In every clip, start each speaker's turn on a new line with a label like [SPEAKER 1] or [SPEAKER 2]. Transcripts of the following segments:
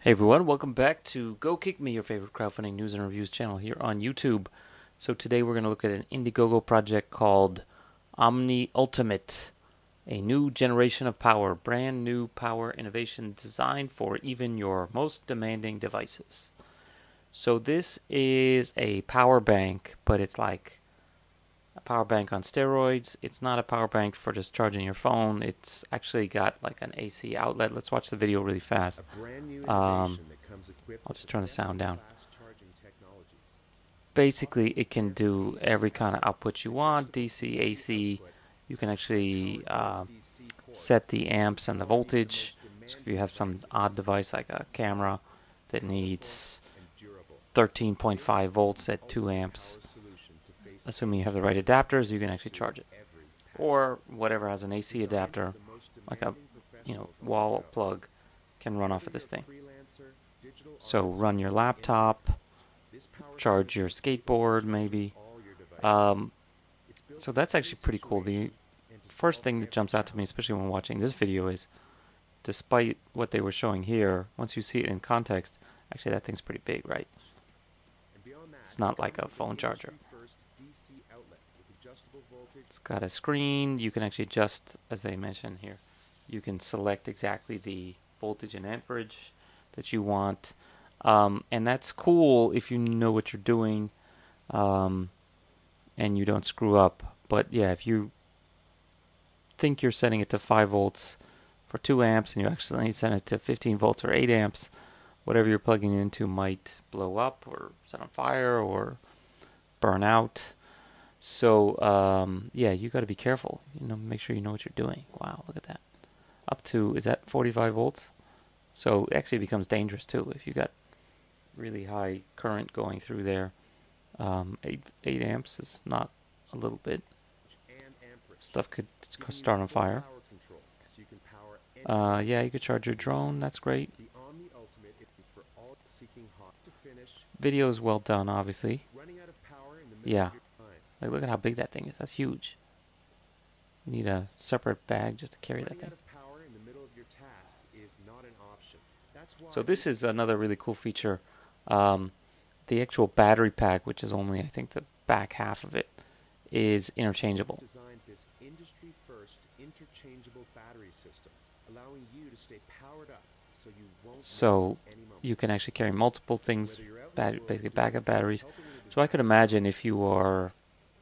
[SPEAKER 1] Hey everyone, welcome back to Go Kick Me, your favorite crowdfunding news and reviews channel here on YouTube. So today we're going to look at an Indiegogo project called Omni Ultimate, a new generation of power, brand new power innovation designed for even your most demanding devices. So this is a power bank, but it's like a power bank on steroids. It's not a power bank for just charging your phone. It's actually got like an AC outlet. Let's watch the video really fast. I'll just turn the sound down. Basically, it can do every kind of output you want, DC, AC. You can actually set the amps and the voltage. So if you have some odd device like a camera that needs 13.5 volts at 2 amps, assuming you have the right adapters, you can actually charge it. Or whatever has an AC adapter, like a wall plug, can run off of this thing. So run your laptop, charge your skateboard maybe. So that's actually pretty cool. The first thing that jumps out to me, especially when watching this video, is despite what they were showing here, once you see it in context, actually that thing's pretty big, right? It's not like a phone charger. It's got a screen. You can actually adjust, as they mentioned here. You can select exactly the voltage and amperage that you want. And that's cool if you know what you're doing and you don't screw up. But yeah, if you think you're setting it to 5 volts for 2 amps and you accidentally set it to 15 volts or 8 amps, whatever you're plugging it into might blow up or set on fire or burn out. So yeah, you got to be careful. Make sure you know what you're doing. Wow, look at that. Up to, is that 45 volts? So it actually becomes dangerous too if you got really high current going through there. 8 amps is not a little bit. Stuff could start on fire. Yeah, you could charge your drone. That's great. Video is well done, obviously. Yeah. Like, look at how big that thing is. That's huge. You need a separate bag just to carry that thing. So this is another really cool feature. The actual battery pack, which is only, I think, the back half of it, is interchangeable.
[SPEAKER 2] Designed this industry-first interchangeable battery system, allowing you to stay powered up so you won't miss any moment.
[SPEAKER 1] You can actually carry multiple things, basically backup batteries. So I could imagine if you are,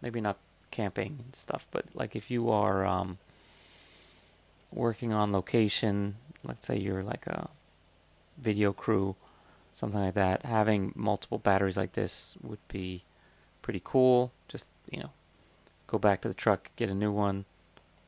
[SPEAKER 1] maybe not camping and stuff, but like if you are working on location, let's say you're like a video crew, something like that, having multiple batteries like this would be pretty cool. Just, go back to the truck, get a new one,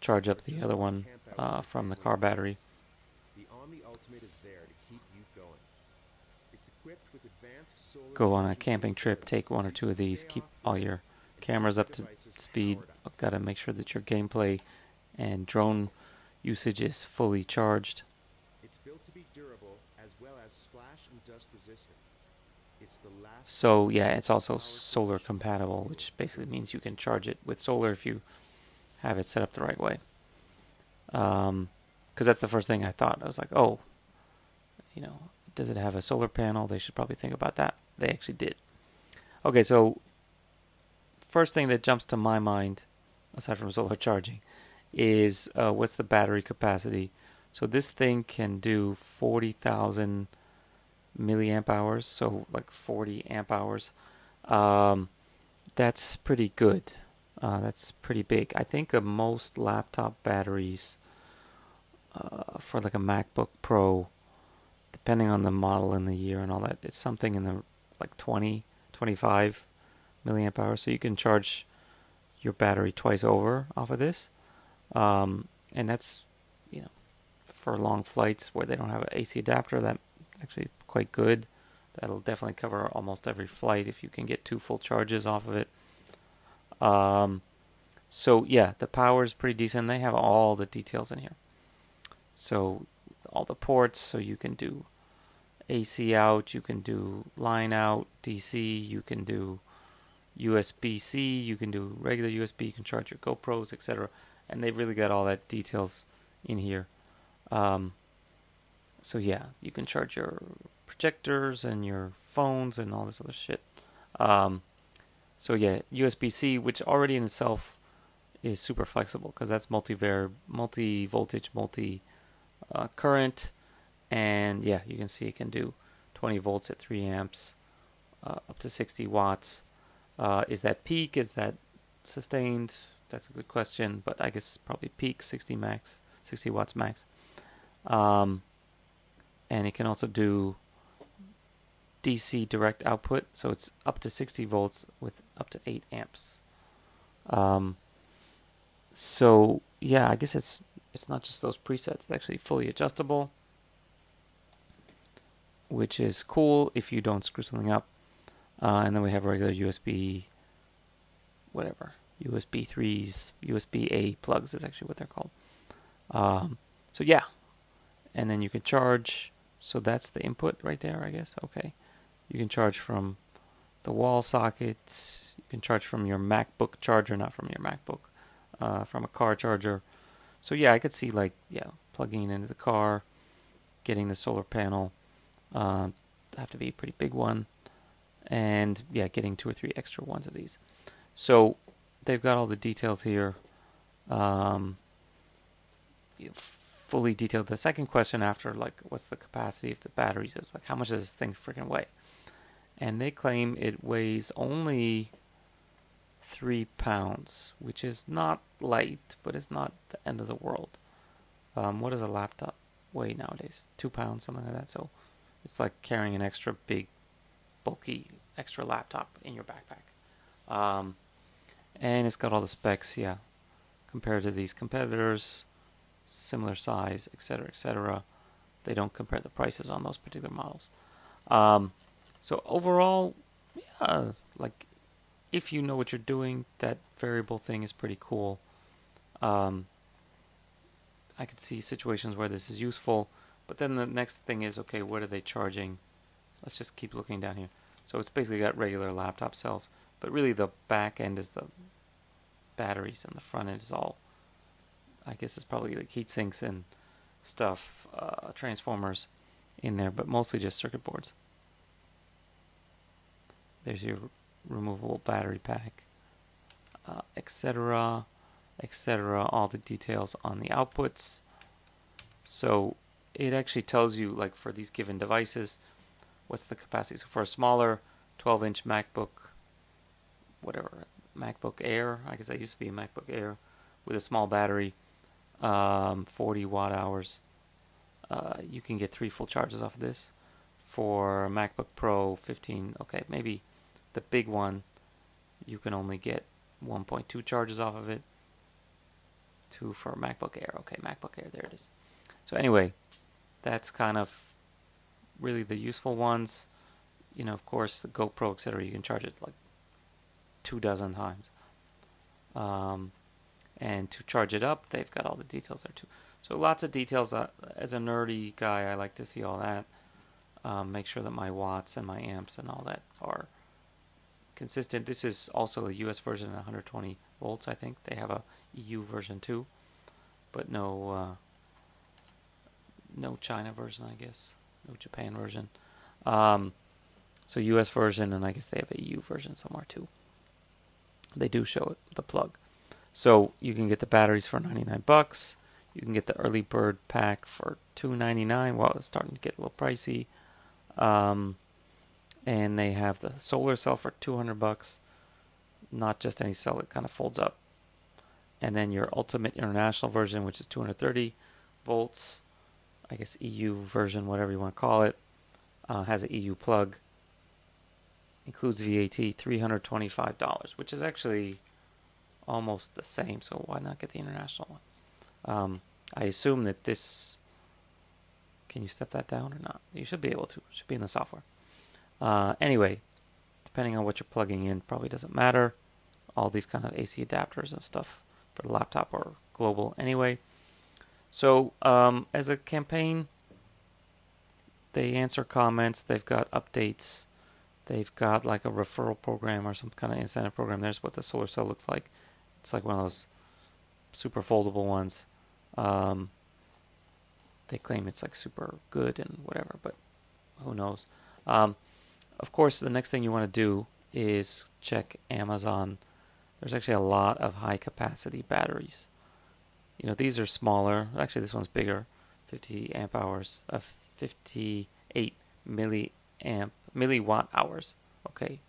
[SPEAKER 1] charge up the other one from the car battery.
[SPEAKER 2] The Omni Ultimate is there to keep you going. It's equipped with advanced solar.
[SPEAKER 1] Go on a camping trip, take 1 or 2 of these, keep all your cameras up to speed. Got to make sure that your gameplay and drone usage is fully charged.
[SPEAKER 2] It's built to be durable as well as splash and dust resistant. It's the last.
[SPEAKER 1] So yeah, it's also solar compatible, which basically means you can charge it with solar if you have it set up the right way. Because that's the first thing I thought. I was like, oh, does it have a solar panel? They should probably think about that. They actually did. Okay, so first thing that jumps to my mind, aside from solar charging, is what's the battery capacity? So this thing can do 40,000 milliamp hours, so like 40 amp hours. That's pretty good. That's pretty big. I think most laptop batteries for like a MacBook Pro, depending on the model and the year and all that, it's something in the like 20, 25 milliamp hours. So you can charge your battery twice over off of this. And that's, for long flights where they don't have an AC adapter, that actually quite good. That'll definitely cover almost every flight if you can get 2 full charges off of it. So yeah, the power is pretty decent. They have all the details in here. So all the ports, so you can do AC out, you can do line out, DC, you can do USB-C, you can do regular USB, you can charge your GoPros, etc. And they've really got all that details in here. So yeah, you can charge your projectors and your phones and all this other shit. Um, so yeah, USB-C, which already in itself is super flexible because that's multi-voltage, current, and yeah, you can see it can do 20 volts at 3 amps, up to 60 watts. Is that peak? Is that sustained? That's a good question, but I guess probably peak 60 max, 60 watts max. And it can also do DC direct output, so it's up to 60 volts with up to 8 amps. So yeah, I guess it's not just those presets. It's actually fully adjustable, which is cool if you don't screw something up. And then we have regular USB, whatever, USB 3s, USB-A plugs is actually what they're called. So yeah, and then you can charge. So that's the input right there, I guess. Okay, you can charge from the wall socket. You can charge from your MacBook charger, not from your MacBook, from a car charger. So yeah, I could see like plugging it into the car, getting the solar panel. Have to be a pretty big one, and yeah, getting 2 or 3 extra ones of these. So they've got all the details here. Fully detailed. The second question after, like, what's the capacity of the batteries, is like, how much does this thing freaking weigh? And they claim it weighs only 3 pounds, which is not light, but it's not the end of the world. What does a laptop weigh nowadays? 2 pounds, something like that. So it's like carrying an extra big, bulky, extra laptop in your backpack. And it's got all the specs, yeah, compared to these competitors, similar size, etc., etc. They don't compare the prices on those particular models. So overall, yeah, like, if you know what you're doing, that variable thing is pretty cool. I could see situations where this is useful, but then the next thing is, okay, what are they charging? Let's just keep looking down here. So it's basically got regular laptop cells, but really the back end is the batteries and the front end is all, I guess it's probably like heat sinks and stuff, transformers in there, but mostly just circuit boards. There's your removable battery pack, etc., etc., all the details on the outputs. So it actually tells you, like, for these given devices, what's the capacity. So for a smaller 12-inch MacBook, whatever, MacBook Air, I guess that used to be a MacBook Air, with a small battery, 40 watt hours, you can get 3 full charges off of this. For MacBook Pro 15, okay, maybe the big one, you can only get 1.2 charges off of it. 2 for MacBook Air. Okay, MacBook Air, there it is. So anyway, that's kind of really the useful ones. You know, of course, the GoPro, etc., you can charge it like 24 times. And to charge it up, they've got all the details there too. So lots of details. As a nerdy guy, I like to see all that. Make sure that my watts and my amps and all that are consistent. This is also a US version at 120 volts, I think. They have a EU version too, but no China version, I guess. No Japan version. So US version, and I guess they have a EU version somewhere too. They do show it, the plug. So you can get the batteries for $99. You can get the early bird pack for $299. Well, it's starting to get a little pricey. And they have the solar cell for $200. Not just any cell, it kind of folds up. And then your ultimate international version, which is 230 volts, I guess EU version, whatever you want to call it, has an EU plug. Includes VAT, $325, which is actually almost the same, so why not get the international one? I assume that this, can you step that down or not? You should be able to. It should be in the software. Anyway, depending on what you're plugging in, probably doesn't matter. All these kind of AC adapters and stuff for the laptop are global anyway. So as a campaign, they answer comments. They've got updates. They've got like a referral program or some kind of incentive program. There's what the solar cell looks like. It's like one of those super foldable ones. They claim it's like super good and whatever, but who knows? Um, of course, the next thing you want to do is check Amazon. There's actually a lot of high capacity batteries. You know, these are smaller. Actually, this one's bigger, 50 amp hours, 58 milliwatt hours. Okay,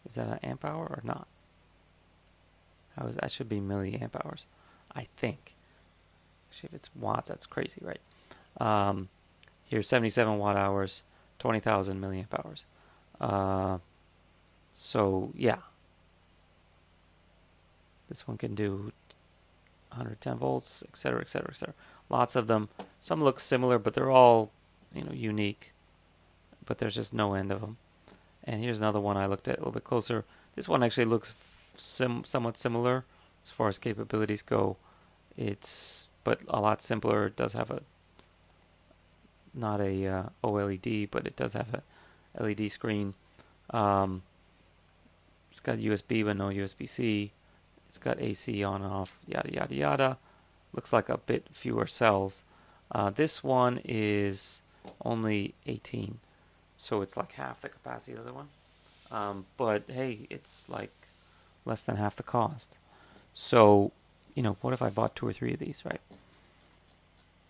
[SPEAKER 1] is that an amp hour or not? That should be milliamp hours, I think. Actually, if it's watts, that's crazy, right? Here's 77 watt hours, 20,000 milliamp hours. So yeah, this one can do 110 volts, etc., etc., etc. Lots of them. Some look similar, but they're all, unique. But there's just no end of them. And here's another one I looked at a little bit closer. This one actually looks somewhat similar as far as capabilities go. But a lot simpler. It does have not a OLED, but it does have a LED screen. It's got USB but no USB-C. It's got AC on and off, yada yada yada. Looks like a bit fewer cells. This one is only 18, so it's like half the capacity of the other one. But hey, it's like less than half the cost. So, what if I bought 2 or 3 of these, right?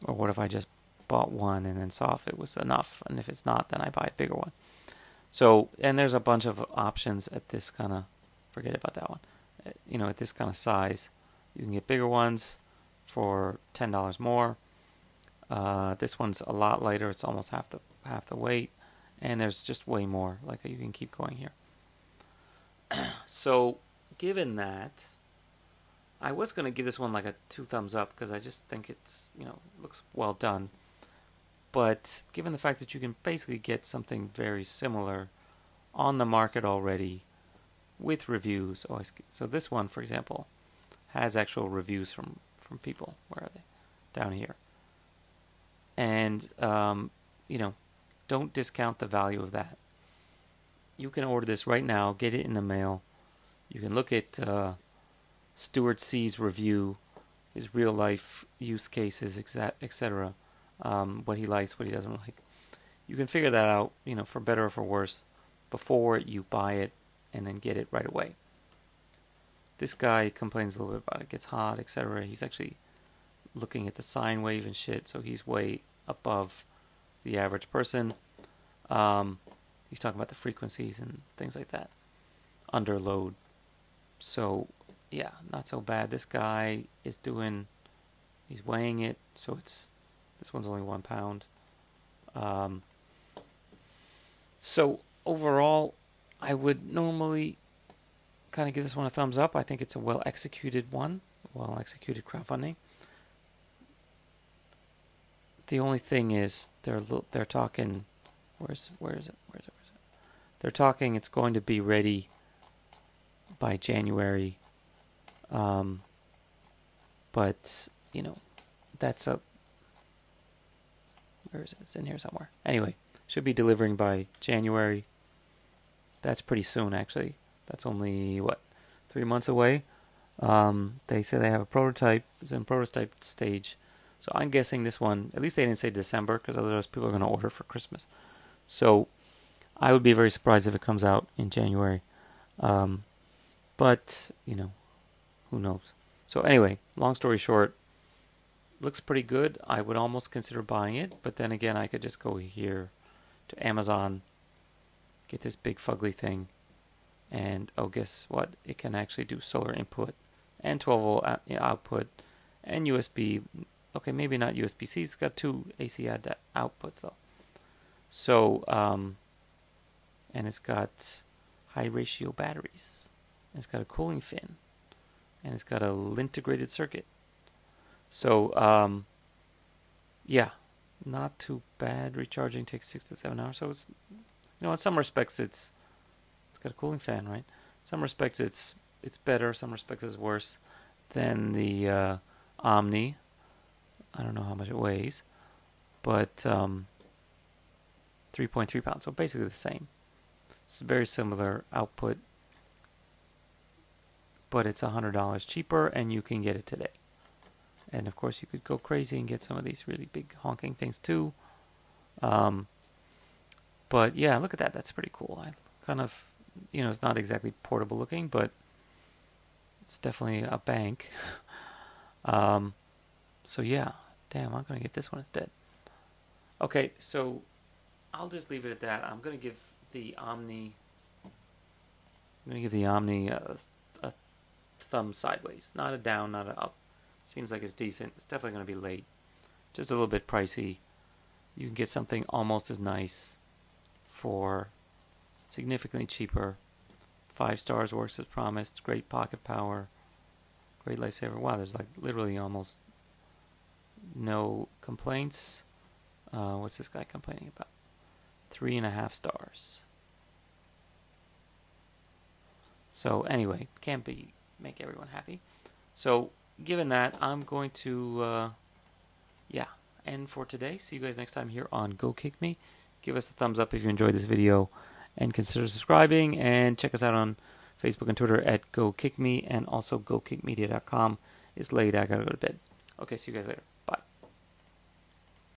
[SPEAKER 1] Or what if I just bought one and then saw if it was enough, and if it's not, then I buy a bigger one. So, and there's a bunch of options at this kind of, forget about that one. At this kind of size, you can get bigger ones for $10 more. This one's a lot lighter; it's almost half the weight, and there's just way more. Like, you can keep going here. So, given that, I was going to give this one like a 2 thumbs up because I just think it's looks well done. But given the fact that you can basically get something very similar on the market already with reviews. So this one, for example, has actual reviews from people. Where are they? Down here. And, don't discount the value of that. You can order this right now, get it in the mail. You can look at Stuart C's review, his real life use cases, etc. What he likes, what he doesn't like. You can figure that out, for better or for worse, before you buy it and then get it right away. This guy complains a little bit about it gets hot, etc. He's actually looking at the sine wave and shit, so he's way above the average person. He's talking about the frequencies and things like that under load. So yeah, not so bad. This guy is he's weighing it, so this one's only 1 pound. So overall, I would normally kind of give this one a thumbs up. I think it's a well-executed one, well-executed crowdfunding. The only thing is they're talking. Where is it? They're talking. It's going to be ready by January. But that's a. Where is it? It's in here somewhere. Anyway, should be delivering by January. That's pretty soon, actually. That's only 3 months away. They say they have a prototype. It's in prototype stage. So I'm guessing this one, at least they didn't say December, because otherwise people are going to order for Christmas. So I would be very surprised if it comes out in January. But, who knows. So anyway, long story short, looks pretty good. I would almost consider buying it, but then again, I could just go here to Amazon, get this big fugly thing, and guess what? It can actually do solar input and 12 volt output and USB. Okay, maybe not USB-C. It's got 2 AC outputs though. So, and it's got high ratio batteries. And it's got a cooling fin, and it's got a integrated circuit. So, yeah, not too bad. Recharging takes 6 to 7 hours. So it's, in some respects it's got a cooling fan, right? Some respects it's better. Some respects it's worse than the Omni. I don't know how much it weighs, but 3.3 pounds. So basically the same. It's very similar output, but it's $100 cheaper, and you can get it today. And of course, you could go crazy and get some of these really big honking things too. But yeah, look at that. That's pretty cool. I kind of, it's not exactly portable looking, but it's definitely a bank. So yeah, damn, I'm gonna get this one instead. Okay, so I'll just leave it at that. I'm gonna give the Omni. I'm gonna give the Omni a thumb sideways, not a down, not a up. Seems like it's decent. It's definitely gonna be late. Just a little bit pricey. You can get something almost as nice for significantly cheaper. 5 stars, works as promised. Great pocket power. Great lifesaver. Wow, there's like literally almost no complaints. What's this guy complaining about? 3.5 stars. So anyway, can't make everyone happy. So given that, I'm going to end for today. See you guys next time here on Go Kick Me. Give us a thumbs up if you enjoyed this video, and consider subscribing, and check us out on Facebook and Twitter at Go Kick Me, and also GoKickMedia.com is late. I gotta go to bed. Okay, see you guys later. Bye.